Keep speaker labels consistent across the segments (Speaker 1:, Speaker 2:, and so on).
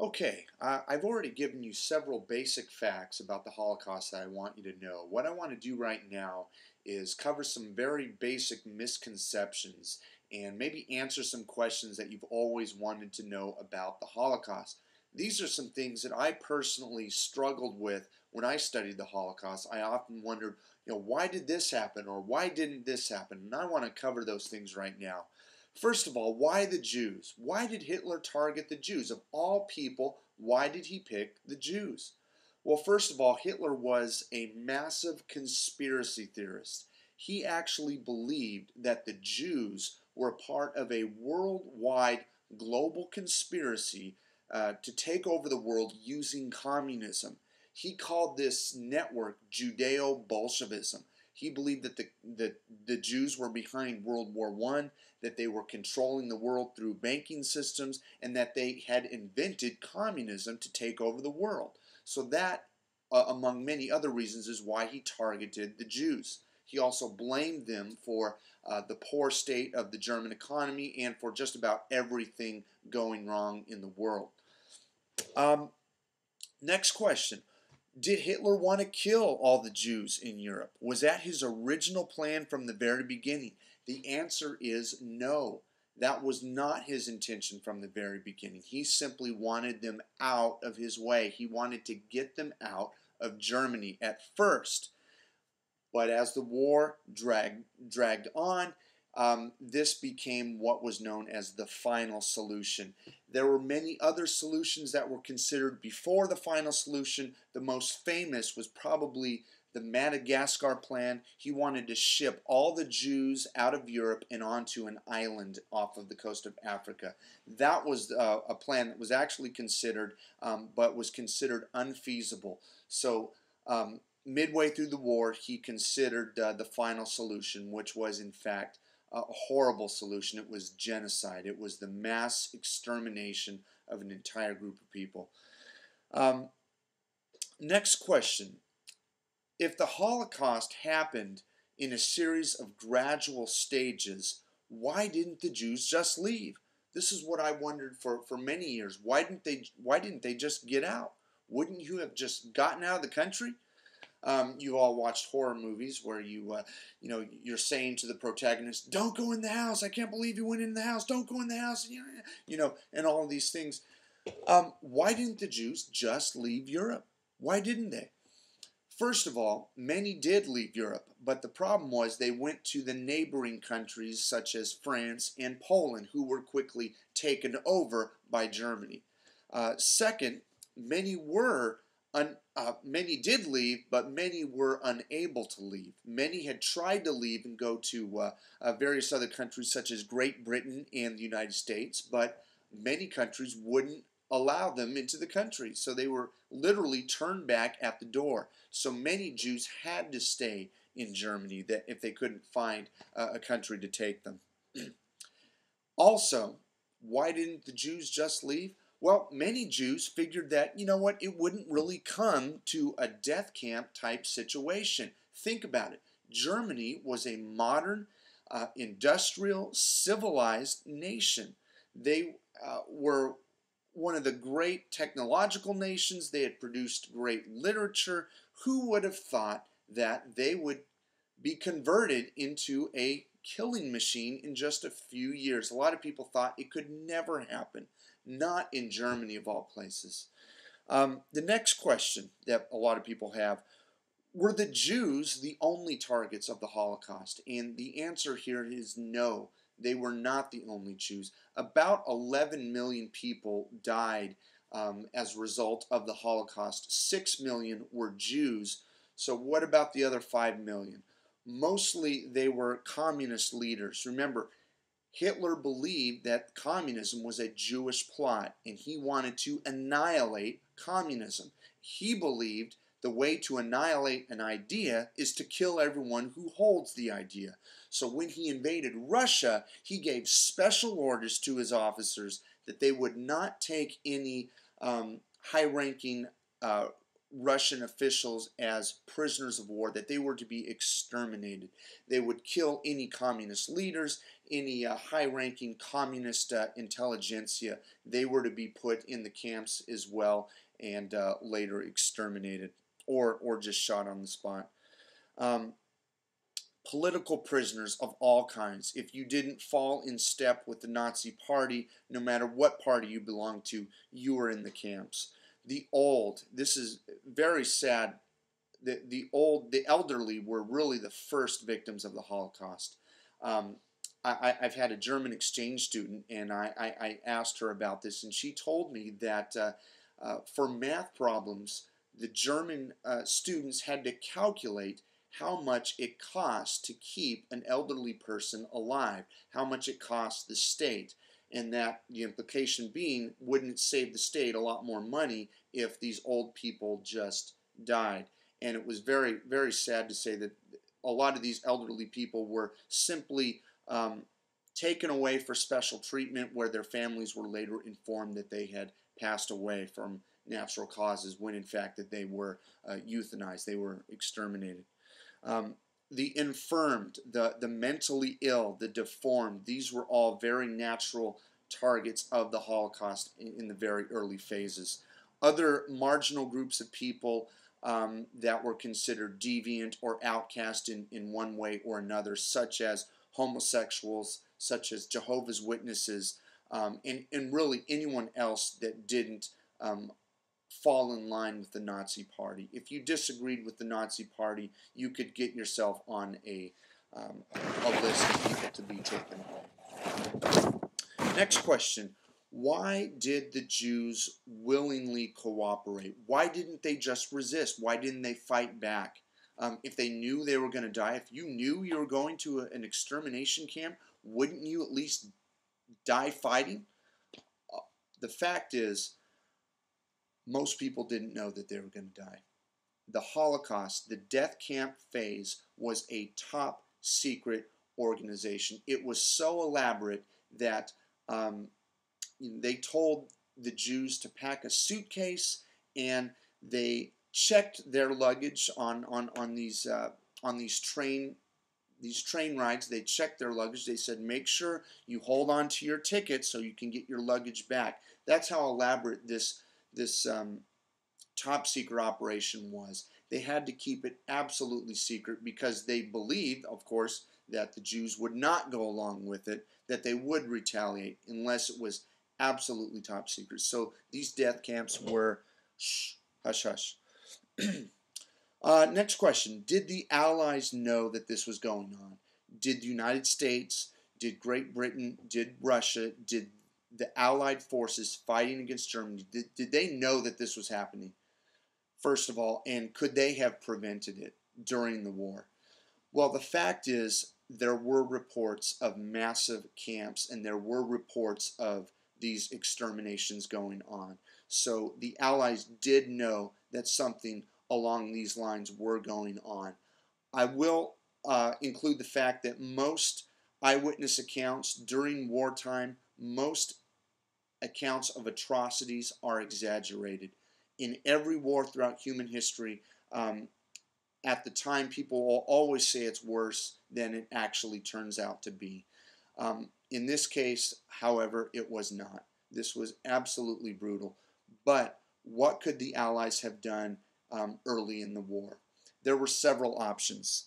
Speaker 1: Okay, I've already given you several basic facts about the Holocaust that I want you to know. What I want to do right now is cover some very basic misconceptions and maybe answer some questions that you've always wanted to know about the Holocaust. These are some things that I personally struggled with when I studied the Holocaust. I often wondered, why did this happen or why didn't this happen? And I want to cover those things right now. First of all, why the Jews? Why did Hitler target the Jews? Of all people, why did he pick the Jews? Well, first of all, Hitler was a massive conspiracy theorist. He actually believed that the Jews were part of a worldwide global conspiracy to take over the world using communism. He called this network Judeo-Bolshevism. He believed that the Jews were behind World War I, that they were controlling the world through banking systems, and that they had invented communism to take over the world. So that, among many other reasons, is why he targeted the Jews. He also blamed them for the poor state of the German economy and for just about everything going wrong in the world. Next question. Did Hitler want to kill all the Jews in Europe? Was that his original plan from the very beginning? The answer is no. That was not his intention from the very beginning. He simply wanted them out of his way. He wanted to get them out of Germany at first. But as the war dragged on, this became what was known as the final solution. There were many other solutions that were considered before the final solution. The most famous was probably the Madagascar plan. He wanted to ship all the Jews out of Europe and onto an island off of the coast of Africa. That was a plan that was actually considered, but was considered unfeasible. So midway through the war, he considered the final solution, which was in fact a horrible solution. It was genocide. It was the mass extermination of an entire group of people. Next question. If the Holocaust happened in a series of gradual stages, why didn't the Jews just leave? This is what I wondered for many years. Why didn't they just get out? Wouldn't you have just gotten out of the country? You all watched horror movies where you're saying to the protagonist, "Don't go in the house. I can't believe you went in the house. Don't go in the house." And all of these things. Why didn't the Jews just leave Europe? Why didn't they? First of all, many did leave Europe, but the problem was they went to the neighboring countries such as France and Poland, who were quickly taken over by Germany. Second, many did leave, but many were unable to leave. Many had tried to leave and go to various other countries such as Great Britain and the United States, but many countries wouldn't allow them into the country. So they were literally turned back at the door. So many Jews had to stay in Germany if they couldn't find a country to take them. Also, why didn't the Jews just leave? Well, many Jews figured that, it wouldn't really come to a death camp type situation. Think about it. Germany was a modern, industrial, civilized nation. They were one of the great technological nations. They had produced great literature. Who would have thought that they would be converted into a killing machine in just a few years? A lot of people thought it could never happen. Not in Germany, of all places. The next question that a lot of people have, were the Jews the only targets of the Holocaust? And the answer here is no. They were not the only Jews. About 11 million people died as a result of the Holocaust. 6 million were Jews. So what about the other 5 million? Mostly they were communist leaders. Remember, Hitler believed that communism was a Jewish plot, and he wanted to annihilate communism. He believed the way to annihilate an idea is to kill everyone who holds the idea. So when he invaded Russia, he gave special orders to his officers that they would not take any high-ranking Russian officials as prisoners of war, that they were to be exterminated. They would kill any communist leaders, any high-ranking communist intelligentsia. They were to be put in the camps as well, and later exterminated, or just shot on the spot. Um, Political prisoners of all kinds. If you didn't fall in step with the Nazi party, no matter what party you belonged to, you were in the camps. The old, this is very sad, the elderly were really the first victims of the Holocaust. Um, I've had a German exchange student, and I asked her about this, and she told me that for math problems, the German students had to calculate how much it costs to keep an elderly person alive, how much it costs the state, and that the implication being, wouldn't it save the state a lot more money if these old people just died? And it was very, very sad to say that a lot of these elderly people were simply taken away for special treatment, where their families were later informed that they had passed away from natural causes, when in fact that they were euthanized, they were exterminated. The infirmed, the mentally ill, the deformed, these were all very natural targets of the Holocaust in the very early phases. Other marginal groups of people that were considered deviant or outcast in one way or another, such as homosexuals, such as Jehovah's Witnesses, and really anyone else that didn't fall in line with the Nazi Party. If you disagreed with the Nazi Party, you could get yourself on a list of people to be taken away. Next question. Why did the Jews willingly cooperate? Why didn't they just resist? Why didn't they fight back? If they knew they were going to die, if you knew you were going to an extermination camp, wouldn't you at least die fighting? The fact is, most people didn't know that they were going to die. The Holocaust, the death camp phase, was a top secret organization. It was so elaborate that they told the Jews to pack a suitcase, and they checked their luggage on these train rides. They checked their luggage. They said, make sure you hold on to your ticket so you can get your luggage back. That's how elaborate this top secret operation was. They had to keep it absolutely secret because they believed, of course, that the Jews would not go along with it, that they would retaliate unless it was absolutely top secret. So these death camps were hush hush. Next question. Did the Allies know that this was going on? Did the United States, did Great Britain, did Russia, did the Allied forces fighting against Germany, did they know that this was happening, first of all, and could they have prevented it during the war? Well, the fact is, there were reports of massive camps, and there were reports of these exterminations going on. So the Allies did know that something along these lines were going on. I will include the fact that most eyewitness accounts during wartime, most accounts of atrocities are exaggerated. In every war throughout human history, at the time, people will always say it's worse than it actually turns out to be. In this case, however, it was not. This was absolutely brutal. But what could the Allies have done early in the war? There were several options.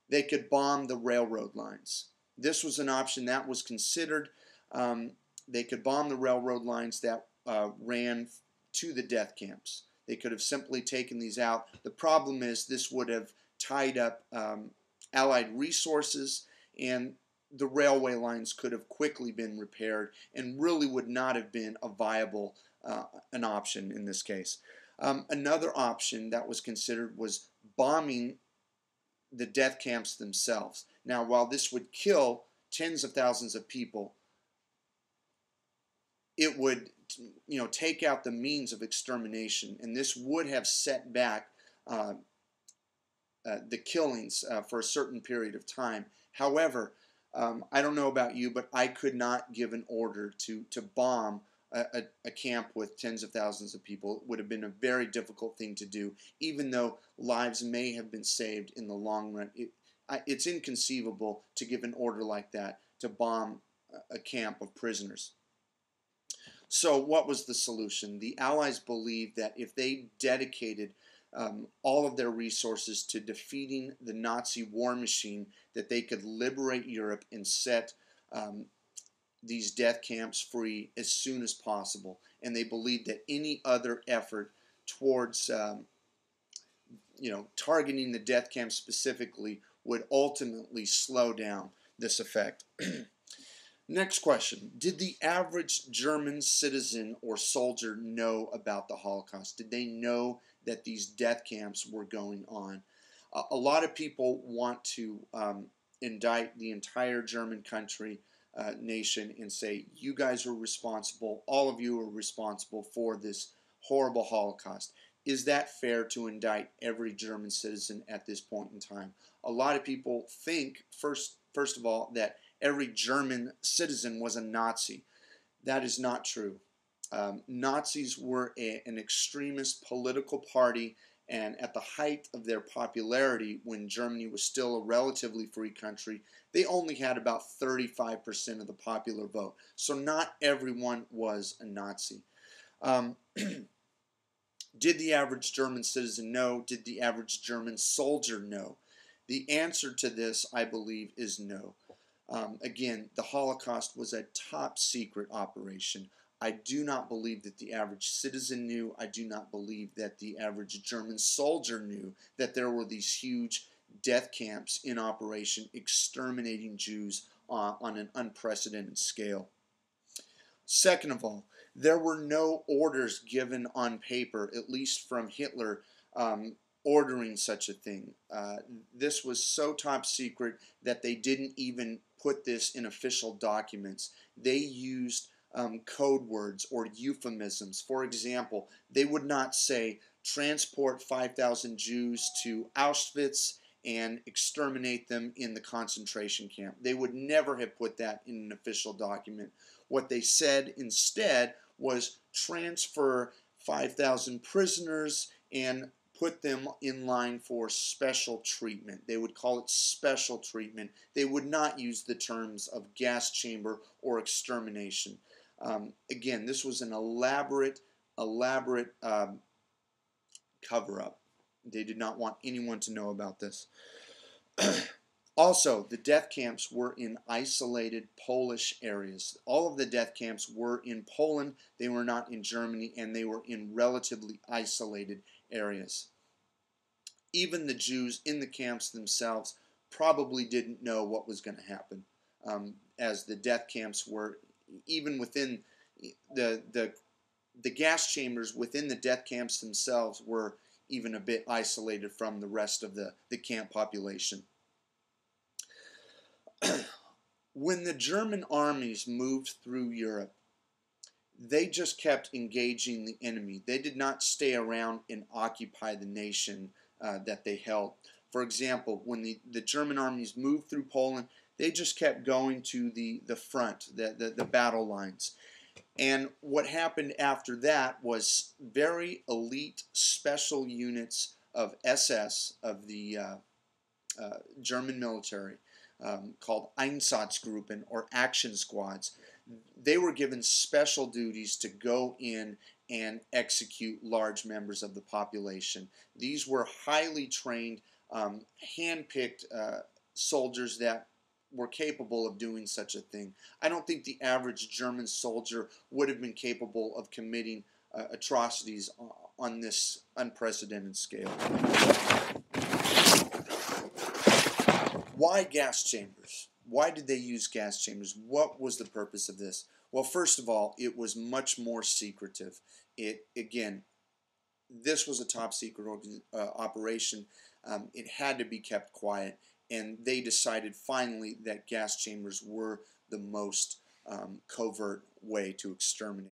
Speaker 1: They could bomb the railroad lines. This was an option that was considered. They could bomb the railroad lines that ran to the death camps. They could have simply taken these out. The problem is this would have tied up Allied resources, and the railway lines could have quickly been repaired and really would not have been a viable an option in this case. Another option that was considered was bombing the death camps themselves. Now, while this would kill tens of thousands of people, it would, take out the means of extermination, and this would have set back the killings for a certain period of time. However, I don't know about you, but I could not give an order to bomb a camp with tens of thousands of people. It would have been a very difficult thing to do, even though lives may have been saved in the long run. It's inconceivable to give an order like that to bomb a camp of prisoners. So what was the solution? The Allies believed that if they dedicated all of their resources to defeating the Nazi war machine, that they could liberate Europe and set these death camps free as soon as possible. And they believed that any other effort towards targeting the death camps specifically would ultimately slow down this effect. Next question. Did the average German citizen or soldier know about the Holocaust? Did they know that these death camps were going on? A lot of people want to indict the entire German country, nation, and say, you guys were responsible, all of you are responsible for this horrible Holocaust. Is that fair to indict every German citizen at this point in time? A lot of people think, first of all, that every German citizen was a Nazi. That is not true. Nazis were an extremist political party, and at the height of their popularity, when Germany was still a relatively free country, they only had about 35% of the popular vote. So not everyone was a Nazi. Did the average German citizen know? Did the average German soldier know? The answer to this, I believe, is no. Again, the Holocaust was a top secret operation. I do not believe that the average citizen knew. I do not believe that the average German soldier knew that there were these huge death camps in operation exterminating Jews on an unprecedented scale. Second of all, there were no orders given on paper, at least from Hitler, ordering such a thing. This was so top secret that they didn't even put this in official documents. They used code words or euphemisms. For example, they would not say transport 5,000 Jews to Auschwitz and exterminate them in the concentration camp. They would never have put that in an official document. What they said instead was transfer 5,000 prisoners and put them in line for special treatment. They would call it special treatment. They would not use the terms of gas chamber or extermination. Again, this was an elaborate cover-up. They did not want anyone to know about this. Also, the death camps were in isolated Polish areas. All of the death camps were in Poland. They were not in Germany, and they were in relatively isolated areas. Even the Jews in the camps themselves probably didn't know what was going to happen, as the death camps were, even within the gas chambers within the death camps themselves were even a bit isolated from the rest of the camp population. When the German armies moved through Europe, they just kept engaging the enemy. They did not stay around and occupy the nation that they held. For example, when the German armies moved through Poland, they just kept going to the front, the battle lines. And what happened after that was very elite special units of SS, of the German military, called Einsatzgruppen or action squads. They were given special duties to go in and execute large members of the population. These were highly trained, hand-picked soldiers that were capable of doing such a thing. I don't think the average German soldier would have been capable of committing atrocities on this unprecedented scale. Why gas chambers? Why did they use gas chambers? What was the purpose of this? Well, first of all, it was much more secretive. Again, this was a top secret operation. It had to be kept quiet, and they decided finally that gas chambers were the most covert way to exterminate.